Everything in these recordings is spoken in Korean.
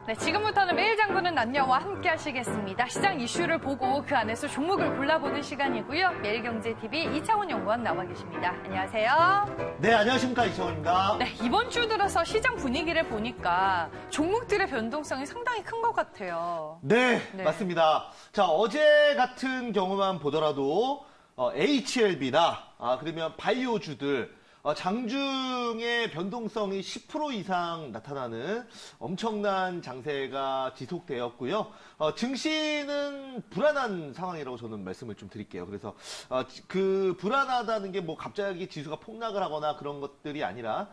네, 지금부터는 매일 장보는 남녀와 함께 하시겠습니다. 시장 이슈를 보고 그 안에서 종목을 골라보는 시간이고요. 매일경제TV 이창훈 연구원 나와 계십니다. 안녕하세요. 네, 안녕하십니까. 이창훈입니다. 네, 이번 주 들어서 시장 분위기를 보니까 종목들의 변동성이 상당히 큰 것 같아요. 네, 맞습니다. 자, 어제 같은 경우만 보더라도 HLB나 그러면 바이오주들 장중에 변동성이 10% 이상 나타나는 엄청난 장세가 지속되었고요. 증시는 불안한 상황이라고 저는 말씀을 좀 드릴게요. 그래서 그 불안하다는 게 뭐 갑자기 지수가 폭락을 하거나 그런 것들이 아니라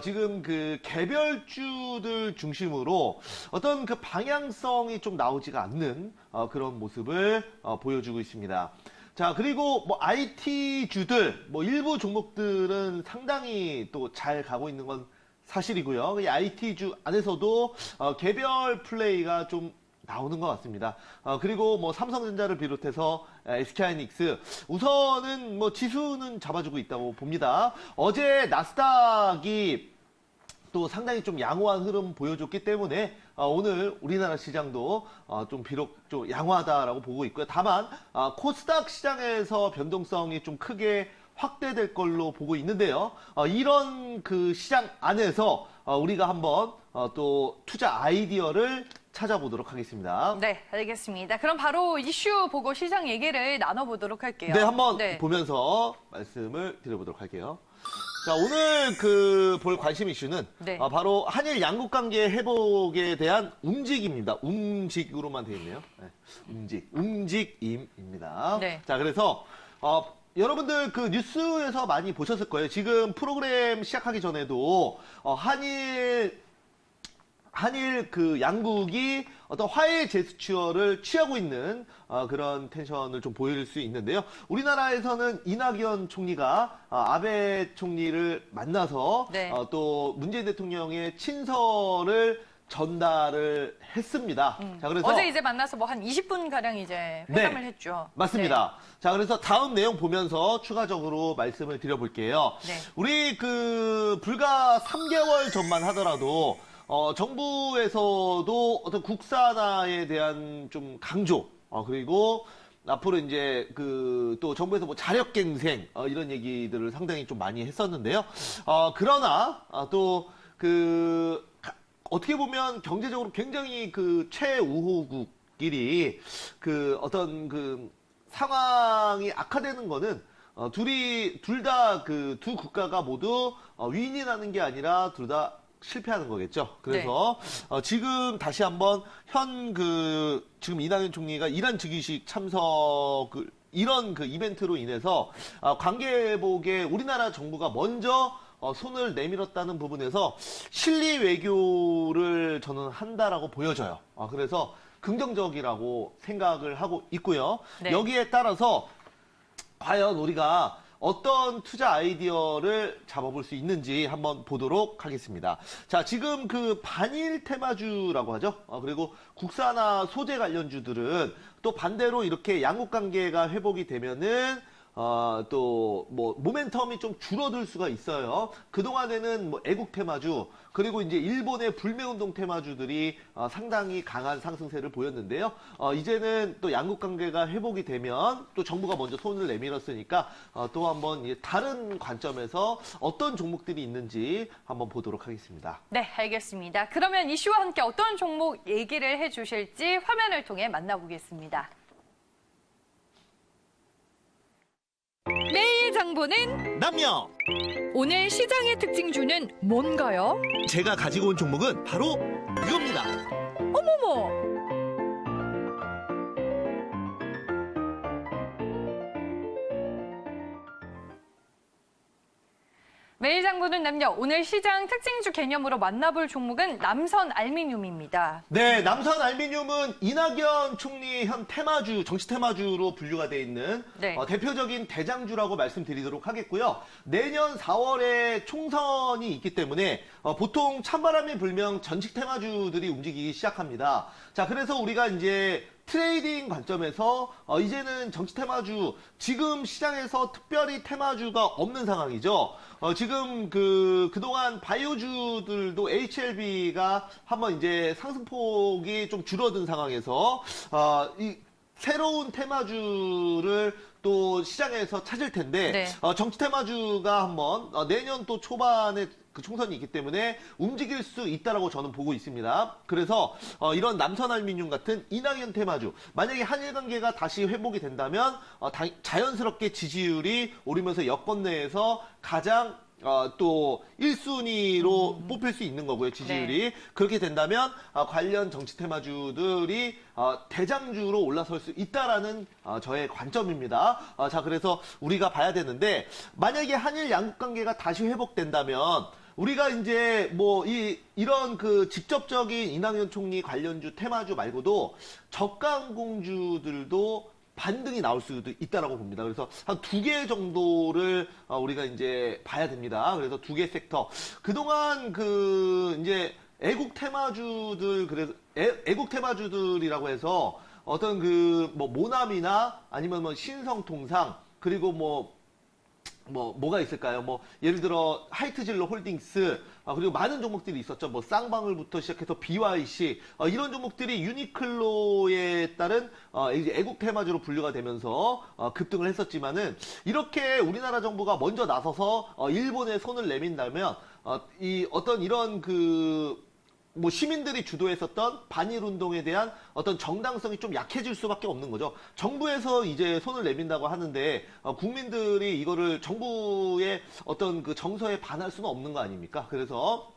지금 그 개별주들 중심으로 어떤 그 방향성이 좀 나오지가 않는 그런 모습을 보여주고 있습니다. 자, 그리고 뭐 IT주들, 뭐 일부 종목들은 상당히 또 잘 가고 있는 건 사실이고요. 이 IT주 안에서도 개별 플레이가 좀 나오는 것 같습니다. 그리고 뭐 삼성전자를 비롯해서 SK하이닉스 우선은 뭐 지수는 잡아주고 있다고 봅니다. 어제 나스닥이 또 상당히 좀 양호한 흐름 보여줬기 때문에 오늘 우리나라 시장도 좀 비록 좀 양호하다라고 보고 있고요. 다만 코스닥 시장에서 변동성이 좀 크게 확대될 걸로 보고 있는데요. 이런 그 시장 안에서 우리가 한번 또 투자 아이디어를 찾아보도록 하겠습니다. 네, 알겠습니다. 그럼 바로 이슈 보고 시장 얘기를 나눠보도록 할게요. 네, 한번 보면서 말씀을 드려보도록 할게요. 자, 오늘 볼 관심 이슈는 바로 한일 양국 관계 회복에 대한 움직임입니다. 움직으로만 되어 있네요. 네, 움직임입니다. 네. 자, 그래서 여러분들 그 뉴스에서 많이 보셨을 거예요. 지금 프로그램 시작하기 전에도 한일 그 양국이 어떤 화해 제스처를 취하고 있는 그런 텐션을 좀 보일 수 있는데요. 우리나라에서는 이낙연 총리가 아베 총리를 만나서 또 문재인 대통령의 친서를 전달을 했습니다. 자, 그래서 어제 이제 만나서 뭐 한 20분 가량 이제 회담을 했죠. 맞습니다. 자, 그래서 다음 내용 보면서 추가적으로 말씀을 드려볼게요. 우리 그 불과 3개월 전만 하더라도 정부에서도 어떤 국산화에 대한 좀 강조, 그리고 앞으로 이제 또 정부에서 뭐 자력갱생, 이런 얘기들을 상당히 좀 많이 했었는데요. 그러나, 어떻게 보면 경제적으로 굉장히 그 최우호국끼리 어떤 상황이 악화되는 거는 둘 다 두 국가가 모두 윈윈하는 게 아니라 둘 다 실패하는 거겠죠. 그래서 지금 다시 한번 지금 이낙연 총리가 이란 즉위식 참석을 이런 그 이벤트로 인해서 관계 회복에 우리나라 정부가 먼저 손을 내밀었다는 부분에서 실리 외교를 저는 한다라고 보여져요. 그래서 긍정적이라고 생각을 하고 있고요. 여기에 따라서 과연 우리가 어떤 투자 아이디어를 잡아볼 수 있는지 한번 보도록 하겠습니다. 자, 지금 그 반일 테마주라고 하죠. 그리고 국산화 소재 관련주들은 또 반대로 이렇게 양국 관계가 회복이 되면은 또 뭐 모멘텀이 좀 줄어들 수가 있어요. 그동안에는 뭐 애국 테마주 그리고 이제 일본의 불매운동 테마주들이 상당히 강한 상승세를 보였는데요. 이제는 또 양국 관계가 회복이 되면 또 정부가 먼저 손을 내밀었으니까 또 한번 다른 관점에서 어떤 종목들이 있는지 한번 보도록 하겠습니다. 네, 알겠습니다. 그러면 이슈와 함께 어떤 종목 얘기를 해주실지 화면을 통해 만나보겠습니다. 매일 장보는 남녀! 오늘 시장의 특징주는 뭔가요? 제가 가지고 온 종목은 바로 이겁니다. 어머머! 매일 장보는 남녀, 오늘 시장 특징주 개념으로 만나볼 종목은 남선 알미늄입니다. 네, 남선 알미늄은 이낙연 총리 현 테마주, 정치 테마주로 분류가 돼 있는 대표적인 대장주라고 말씀드리도록 하겠고요. 내년 4월에 총선이 있기 때문에 보통 찬바람이 불면 전직 테마주들이 움직이기 시작합니다. 자, 그래서 우리가 이제 트레이딩 관점에서 이제는 정치 테마주, 지금 시장에서 특별히 테마주가 없는 상황이죠. 지금 그동안 바이오주들도 HLB가 한번 이제 상승폭이 좀 줄어든 상황에서 이 새로운 테마주를 또 시장에서 찾을 텐데 네. 정치 테마주가 한번 내년 또 초반에 그 총선이 있기 때문에 움직일 수 있다라고 저는 보고 있습니다. 그래서 이런 남선알미늄 같은 이낙연 테마주, 만약에 한일 관계가 다시 회복이 된다면 자연스럽게 지지율이 오르면서 여권 내에서 가장 또 1순위로 뽑힐 수 있는 거고요, 지지율이. 네. 그렇게 된다면 관련 정치 테마주들이 대장주로 올라설 수 있다라는 저의 관점입니다. 자, 그래서 우리가 봐야 되는데, 만약에 한일 양국 관계가 다시 회복된다면 우리가 이제 뭐 이런 그 직접적인 이낙연 총리 관련주 테마주 말고도 저가항공주들도 반등이 나올 수도 있다라고 봅니다. 그래서 한 2개 정도를 우리가 이제 봐야 됩니다. 그래서 2개 섹터. 그동안 이제 애국 테마주들, 그래서 애국 테마주들이라고 해서 어떤 뭐 모남이나 아니면 뭐 신성통상, 그리고 뭐가 있을까요? 예를 들어, 하이트질러 홀딩스, 그리고 많은 종목들이 있었죠. 쌍방울부터 시작해서 BYC, 이런 종목들이 유니클로에 따른, 이제 애국 테마주로 분류가 되면서, 급등을 했었지만은, 이렇게 우리나라 정부가 먼저 나서서, 일본에 손을 내민다면, 어떤 이런 시민들이 주도했었던 반일 운동에 대한 어떤 정당성이 좀 약해질 수밖에 없는 거죠. 정부에서 이제 손을 내민다고 하는데 국민들이 이거를 정부의 어떤 그 정서에 반할 수는 없는 거 아닙니까? 그래서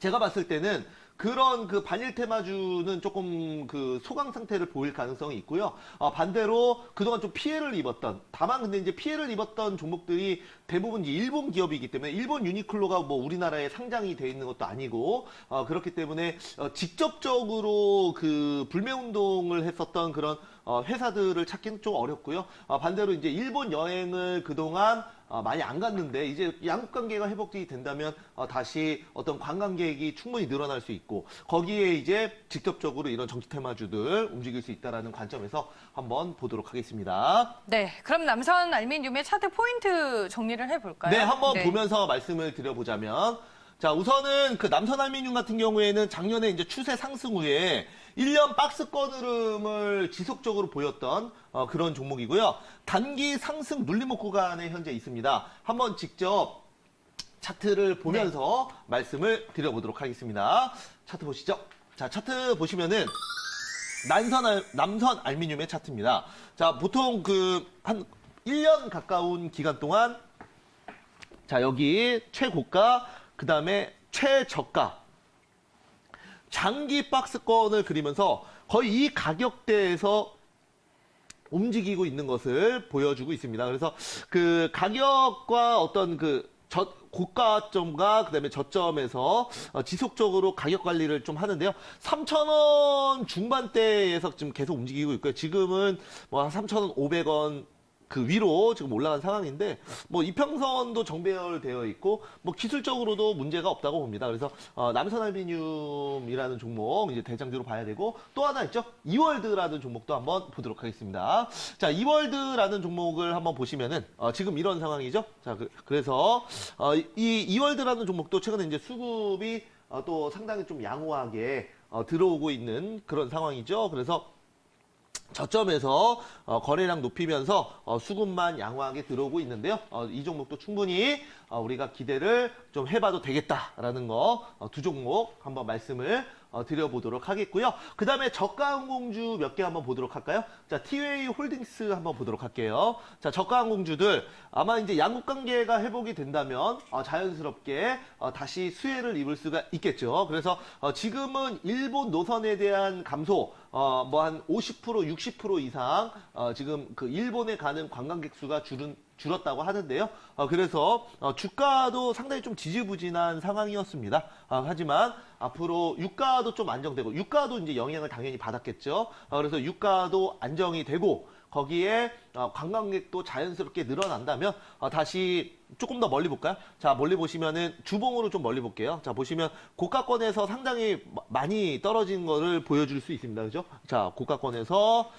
제가 봤을 때는 그런 반일 테마주는 조금 소강 상태를 보일 가능성이 있고요. 반대로 그동안 좀 피해를 입었던, 다만 근데 이제 피해를 입었던 종목들이 대부분 이제 일본 기업이기 때문에, 일본 유니클로가 우리나라에 상장이 돼 있는 것도 아니고, 그렇기 때문에 직접적으로 불매운동을 했었던 그런 회사들을 찾기는 좀 어렵고요. 반대로 이제 일본 여행을 그동안 많이 안 갔는데 이제 양국 관계가 회복이 된다면 다시 어떤 관광객이 충분히 늘어날 수 있고, 거기에 이제 직접적으로 이런 정치 테마주들 움직일 수 있다라는 관점에서 한번 보도록 하겠습니다. 네, 그럼 남선 알미늄의 차트 포인트 정리를 해볼까요? 네, 한번 보면서 말씀을 드려보자면, 자, 우선은 남선 알미늄 같은 경우에는 작년에 이제 추세 상승 후에 1년 박스권 흐름을 지속적으로 보였던 그런 종목이고요. 단기 상승 눌림목 구간에 현재 있습니다. 한번 직접 차트를 보면서 말씀을 드려보도록 하겠습니다. 차트 보시죠. 자, 차트 보시면은 남선 알미늄의 차트입니다. 자, 보통 한 1년 가까운 기간 동안, 자, 여기 최고가, 그 다음에 최저가, 장기 박스권을 그리면서 거의 이 가격대에서 움직이고 있는 것을 보여주고 있습니다. 그래서 가격과 어떤 고가점과 그다음에 저점에서 지속적으로 가격 관리를 좀 하는데요. 3,000원 중반대에서 지금 계속 움직이고 있고요. 지금은 한 3,500원 위로 지금 올라간 상황인데, 이평선도 정배열되어 있고, 기술적으로도 문제가 없다고 봅니다. 그래서, 남선알미늄이라는 종목, 이제 대장주로 봐야 되고, 또 하나 있죠? 이월드라는 종목도 한번 보도록 하겠습니다. 자, 이월드라는 종목을 한번 보시면은, 지금 이런 상황이죠? 자, 그래서, 이 이월드라는 종목도 최근에 이제 수급이 또 상당히 좀 양호하게 들어오고 있는 그런 상황이죠. 그래서, 저점에서 거래량 높이면서 수급만 양호하게 들어오고 있는데요. 이 종목도 충분히 우리가 기대를 좀 해봐도 되겠다라는 거, 2종목 한번 말씀을 드려보도록 하겠고요. 그 다음에 저가항공주 몇 개 한번 보도록 할까요? 자, 티웨이 홀딩스 한번 보도록 할게요. 자, 저가항공주들 아마 이제 양국 관계가 회복이 된다면 자연스럽게 다시 수혜를 입을 수가 있겠죠. 그래서 지금은 일본 노선에 대한 감소, 한 50%, 60% 이상 지금 일본에 가는 관광객 수가 줄었다고 하는데요. 그래서 주가도 상당히 좀 지지부진한 상황이었습니다. 하지만 앞으로 유가도 좀 안정되고, 유가도 이제 영향을 당연히 받았겠죠. 그래서 유가도 안정이 되고, 거기에 관광객도 자연스럽게 늘어난다면 다시 조금 더 멀리 볼까요? 자, 멀리 보시면은 주봉으로 좀 멀리 볼게요. 자, 보시면 고가권에서 상당히 많이 떨어진 거를 보여줄 수 있습니다. 그죠? 자, 고가권에서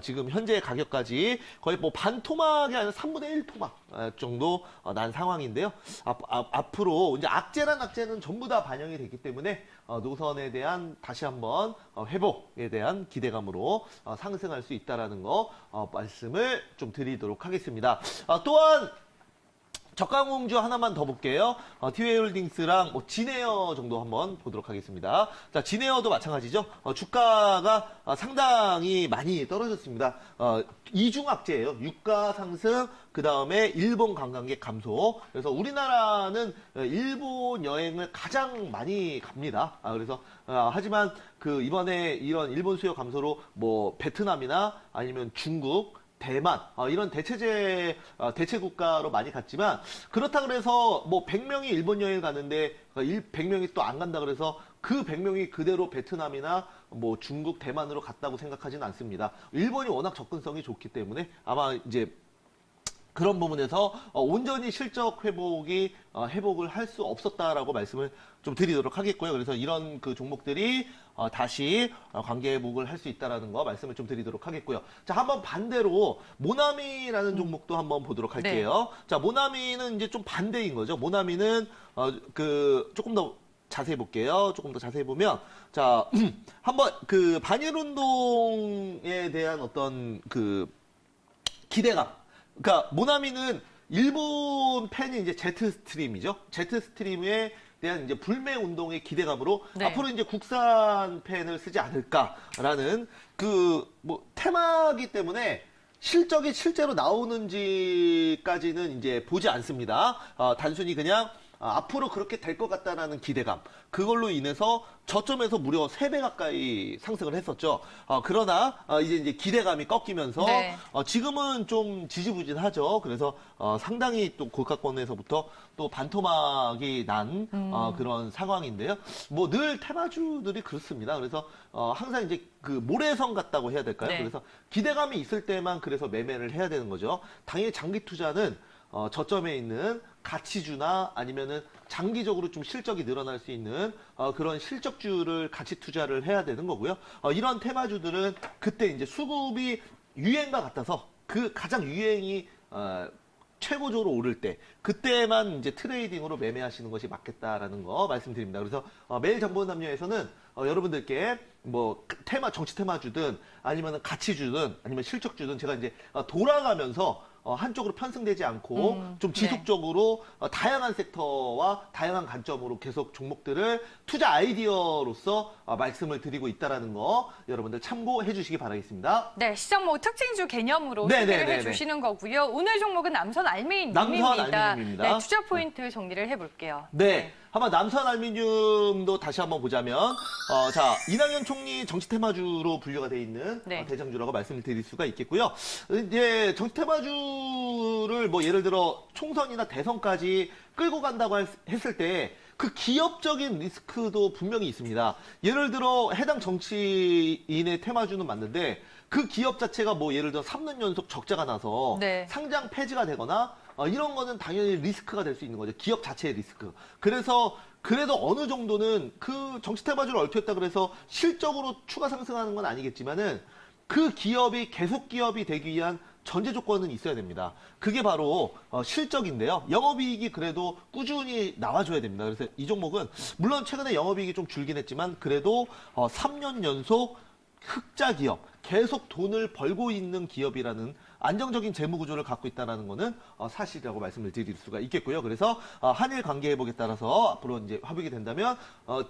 지금 현재 가격까지 거의 뭐 반토막이 아니라 3분의 1 토막 정도 난 상황인데요. 앞으로 이제 악재는 전부 다 반영이 됐기 때문에 노선에 대한 다시 한번 회복에 대한 기대감으로 상승할 수 있다라는 거 말씀을 좀 드리도록 하겠습니다. 또한 저가공주 하나만 더 볼게요. 티웨이홀딩스랑 뭐 진에어 정도 한번 보도록 하겠습니다. 자, 진에어도 마찬가지죠. 주가가 상당히 많이 떨어졌습니다. 이중악재예요. 유가 상승, 그 다음에 일본 관광객 감소. 그래서 우리나라는 일본 여행을 가장 많이 갑니다. 그래서 하지만 이번에 이런 일본 수요 감소로 뭐 베트남이나 아니면 중국, 대만 이런 대체 국가로 많이 갔지만 그렇다 그래서 뭐 100명이 일본 여행 가는데 100명이 또 안 간다 그래서 그 100명이 그대로 베트남이나 뭐 중국, 대만으로 갔다고 생각하지는 않습니다. 일본이 워낙 접근성이 좋기 때문에 아마 이제 그런 부분에서 온전히 실적 회복을 할 수 없었다라고 말씀을 좀 드리도록 하겠고요. 그래서 이런 종목들이 다시 관계 회복을 할 수 있다라는 거 말씀을 좀 드리도록 하겠고요. 자, 한번 반대로 모나미라는 종목도 한번 보도록 할게요. 네. 자, 모나미는 이제 좀 반대인 거죠. 모나미는 조금 더 자세히 볼게요. 조금 더 자세히 보면 자, 한번 반일 운동에 대한 어떤 기대감. 그러니까 모나미는 일본 팬이 이제 제트스트림이죠. 제트스트림에 대한 이제 불매 운동의 기대감으로 네. 앞으로 이제 국산 팬을 쓰지 않을까라는 테마기 때문에 실적이 실제로 나오는지까지는 이제 보지 않습니다. 단순히 그냥 앞으로 그렇게 될 것 같다라는 기대감. 그걸로 인해서 저점에서 무려 3배 가까이 상승을 했었죠. 그러나 이제 기대감이 꺾이면서 네. 지금은 좀 지지부진하죠. 그래서 상당히 또 고가권에서부터 또 반토막이 난 그런 상황인데요. 뭐 늘 테마주들이 그렇습니다. 그래서 항상 이제 모래성 같다고 해야 될까요? 네. 그래서 기대감이 있을 때만 그래서 매매를 해야 되는 거죠. 당연히 장기 투자는 저점에 있는 가치주나 아니면은 장기적으로 좀 실적이 늘어날 수 있는 그런 실적주를 같이 투자를 해야 되는 거고요. 이런 테마주들은 그때 이제 수급이 유행과 같아서 가장 유행이 최고적으로 오를 때 그때만 이제 트레이딩으로 매매하시는 것이 맞겠다라는 거 말씀드립니다. 그래서 매일 정보남녀에서는 여러분들께 뭐 정치 테마주든 아니면 가치주든 아니면 실적주든 제가 이제 돌아가면서 한쪽으로 편승되지 않고 좀 지속적으로 네. 다양한 섹터와 다양한 관점으로 계속 종목들을 투자 아이디어로서 말씀을 드리고 있다라는 거 여러분들 참고해 주시기 바라겠습니다. 네, 시장 뭐 특징주 개념으로 소개를 해주시는 거고요. 오늘 종목은 남선 알루미늄입니다. 네, 투자 포인트 정리를 해볼게요. 네. 한번 남선 알루미늄도 다시 한번 보자면 자, 이낙연 총리 정치 테마주로 분류가 돼 있는 네. 대장주라고 말씀을 드릴 수가 있겠고요. 이제 정치 테마주를 뭐 예를 들어 총선이나 대선까지 끌고 간다고 했을 때 그 기업적인 리스크도 분명히 있습니다. 예를 들어 해당 정치인의 테마주는 맞는데 그 기업 자체가 뭐 예를 들어 3년 연속 적자가 나서 네. 상장 폐지가 되거나 이런 거는 당연히 리스크가 될 수 있는 거죠. 기업 자체의 리스크. 그래서 그래도 어느 정도는 그 정치 테마주를 얽혔다 그래서 실적으로 추가 상승하는 건 아니겠지만은 그 기업이 계속 기업이 되기 위한 전제 조건은 있어야 됩니다. 그게 바로 실적인데요. 영업이익이 그래도 꾸준히 나와줘야 됩니다. 그래서 이 종목은 물론 최근에 영업이익이 좀 줄긴 했지만 그래도 3년 연속 흑자 기업, 계속 돈을 벌고 있는 기업이라는 안정적인 재무 구조를 갖고 있다는 것은 사실이라고 말씀을 드릴 수가 있겠고요. 그래서 한일 관계 회복에 따라서 앞으로 이제 화백이 된다면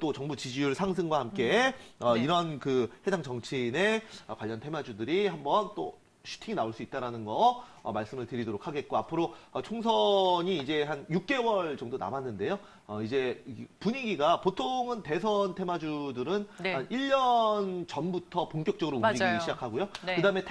또 정부 지지율 상승과 함께 네. 이런 해당 정치인의 관련 테마주들이 한번 또 슈팅이 나올 수 있다는 거 말씀을 드리도록 하겠고 앞으로 총선이 이제 한 6개월 정도 남았는데요. 이제 분위기가 보통은 대선 테마주들은 네. 한 1년 전부터 본격적으로 움직이기 맞아요. 시작하고요. 네. 그다음에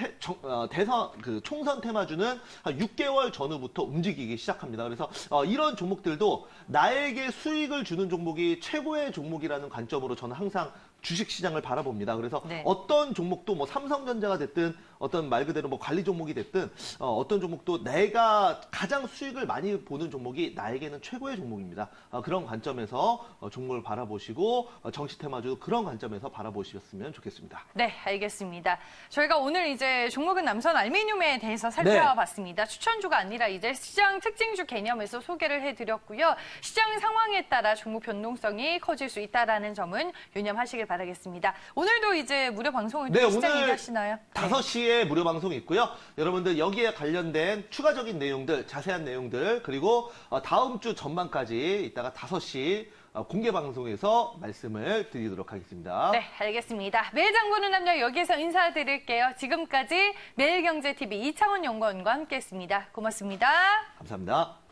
대선 총선 테마주는 한 6개월 전후부터 움직이기 시작합니다. 그래서 이런 종목들도 나에게 수익을 주는 종목이 최고의 종목이라는 관점으로 저는 항상 주식시장을 바라봅니다. 그래서 네. 어떤 종목도 뭐 삼성전자가 됐든 어떤 말 그대로 뭐 관리 종목이 됐든 어떤 종목도 내가 가장 수익을 많이 보는 종목이 나에게는 최고의 종목입니다. 그런 관점에서 종목을 바라보시고 정시 테마주 그런 관점에서 바라보셨으면 좋겠습니다. 네, 알겠습니다. 저희가 오늘 이제 종목은 남선 알루미늄에 대해서 살펴봤습니다. 추천주가 아니라 이제 시장 특징주 개념에서 소개를 해드렸고요. 시장 상황에 따라 종목 변동성이 커질 수 있다는 점은 유념하시길 바라겠습니다. 오늘도 이제 무료 방송을 네, 또 시장 오늘 얘기하시나요? 5시에 무료 방송이 있고요. 여러분들 여기에 관련된 추가적인 내용들, 자세한 내용들, 그리고 다음 주 전반까지 이따가 5시 공개 방송에서 말씀을 드리도록 하겠습니다. 네, 알겠습니다. 매일 장보는 남녀 여기에서 인사드릴게요. 지금까지 매일경제TV 이창원 연구원과 함께했습니다. 고맙습니다. 감사합니다.